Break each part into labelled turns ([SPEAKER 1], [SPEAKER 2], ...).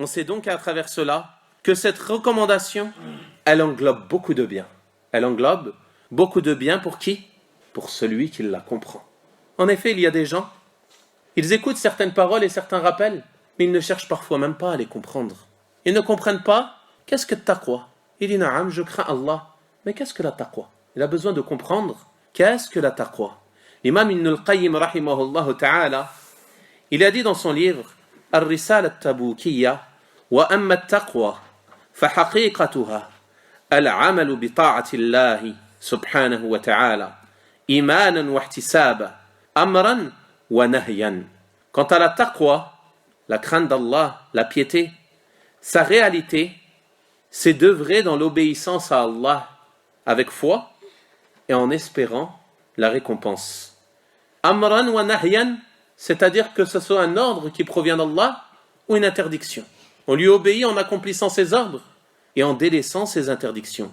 [SPEAKER 1] On sait donc à travers cela que cette recommandation, elle englobe beaucoup de bien. Elle englobe beaucoup de bien pour qui? Pour celui qui la comprend. En effet, il y a des gens, ils écoutent certaines paroles et certains rappels, mais ils ne cherchent parfois même pas à les comprendre. Ils ne comprennent pas qu'est-ce que taqwa. Il dit na'am, je crains Allah. Mais qu'est-ce que la taqwa? Il a besoin de comprendre qu'est-ce que la taqwa. L'imam Ibn al-Qayyim rahimahullah ta'ala, il a dit dans son livre Ar-Risala at-Tabukiyya wa amma at-taqwa fa haqiqatuha al-amalu bi ta'ati Allah subhanahu wa ta'ala imanan wa ihtisaba amran wa nahyan. Quant à la taqwa, la crainte d'Allah, la piété, sa réalité, c'est d'œuvrer dans l'obéissance à Allah avec foi et en espérant la récompense. Amran wa nahyan, c'est-à-dire que ce soit un ordre qui provient d'Allah ou une interdiction. On lui obéit en accomplissant ses ordres et en délaissant ses interdictions.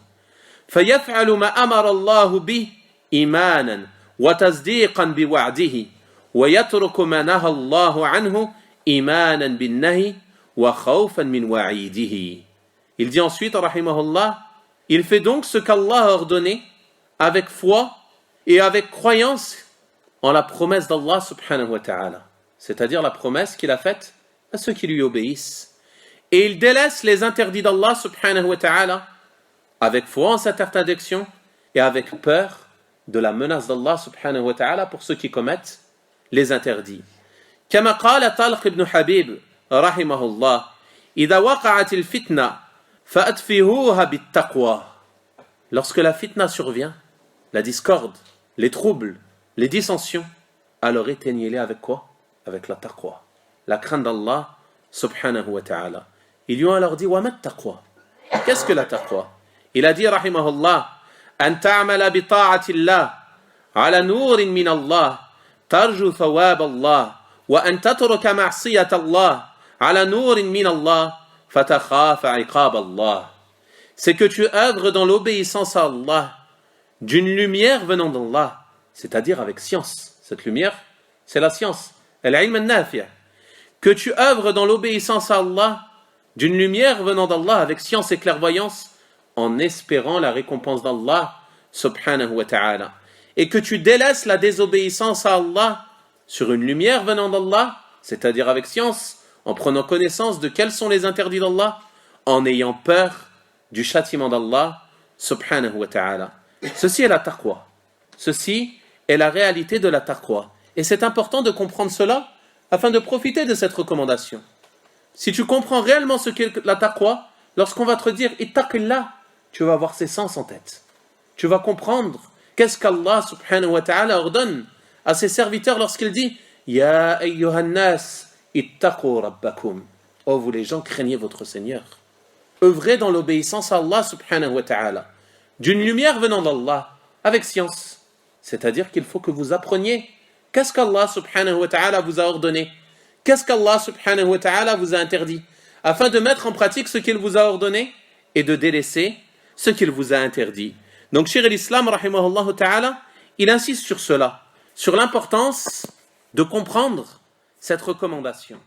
[SPEAKER 1] فَيَفْعَلُ مَا أَمَرَ اللَّهُ بِهِ إِيمَانًا وَتَصْدِيقًا بِوَعْدِهِ وَيَتْرُكُ مَا نَهَى اللَّهُ عَنْهُ إِيمَانًا بِالنَّهِي وَخَوْفًا مِنْ وَعِيدِهِ. Il dit ensuite, rahimahullah, il fait donc ce qu'Allah a ordonné avec foi et avec croyance en la promesse d'Allah subhanahu wa ta'ala, c'est-à-dire la promesse qu'il a faite à ceux qui lui obéissent. Et il délaisse les interdits d'Allah subhanahu wa ta'ala avec foi en cette interdiction et avec peur de la menace d'Allah subhanahu wa ta'ala pour ceux qui commettent les interdits. كما قال طلق بن حبيب رحمه الله إذا وقعت الفتنة فأطفئوها بالتقوى. Lorsque la fitna survient, la discorde, les troubles, les dissensions, alors éteignez-les avec quoi? Avec la taqwa, la crainte d'Allah subhanahu wa ta'ala. Ils lui ont alors dit, wa mat taqwa. Qu'est-ce que la taqwa? Il a dit, rahimahullah, an ta'amala bi ta'ati Allah, ala nourin min Allah, tarju thawab Allah, wa an tatruka ma'siyat Allah, ala nourin min Allah, fatakhafa iqab Allah. C'est que tu œuvres dans l'obéissance à Allah, d'une lumière venant d'Allah, c'est-à-dire avec science. Cette lumière, c'est la science. Al-ilm al-nafi'. Que tu œuvres dans l'obéissance à Allah, d'une lumière venant d'Allah avec science et clairvoyance, en espérant la récompense d'Allah, subhanahu wa ta'ala. Et que tu délaisses la désobéissance à Allah sur une lumière venant d'Allah, c'est-à-dire avec science, en prenant connaissance de quels sont les interdits d'Allah, en ayant peur du châtiment d'Allah, subhanahu wa ta'ala. Ceci est la taqwa. Ceci est la réalité de la taqwa. Et c'est important de comprendre cela afin de profiter de cette recommandation. Si tu comprends réellement ce qu'est la taqwa, lorsqu'on va te dire « ittaqillah », tu vas avoir ses sens en tête. Tu vas comprendre qu'est-ce qu'Allah subhanahu wa ta'ala ordonne à ses serviteurs lorsqu'il dit « Ya ayyuhan nas, ittaqu rabbakum » Oh vous les gens, craignez votre Seigneur. Œuvrez dans l'obéissance à Allah subhanahu wa ta'ala, d'une lumière venant d'Allah, avec science. C'est-à-dire qu'il faut que vous appreniez qu'est-ce qu'Allah subhanahu wa ta'ala vous a ordonné, qu'est-ce qu'Allah subhanahu wa ta'ala vous a interdit, afin de mettre en pratique ce qu'il vous a ordonné et de délaisser ce qu'il vous a interdit. Donc, Cheikh al-Islam, rahimahullah ta'ala, il insiste sur cela, sur l'importance de comprendre cette recommandation.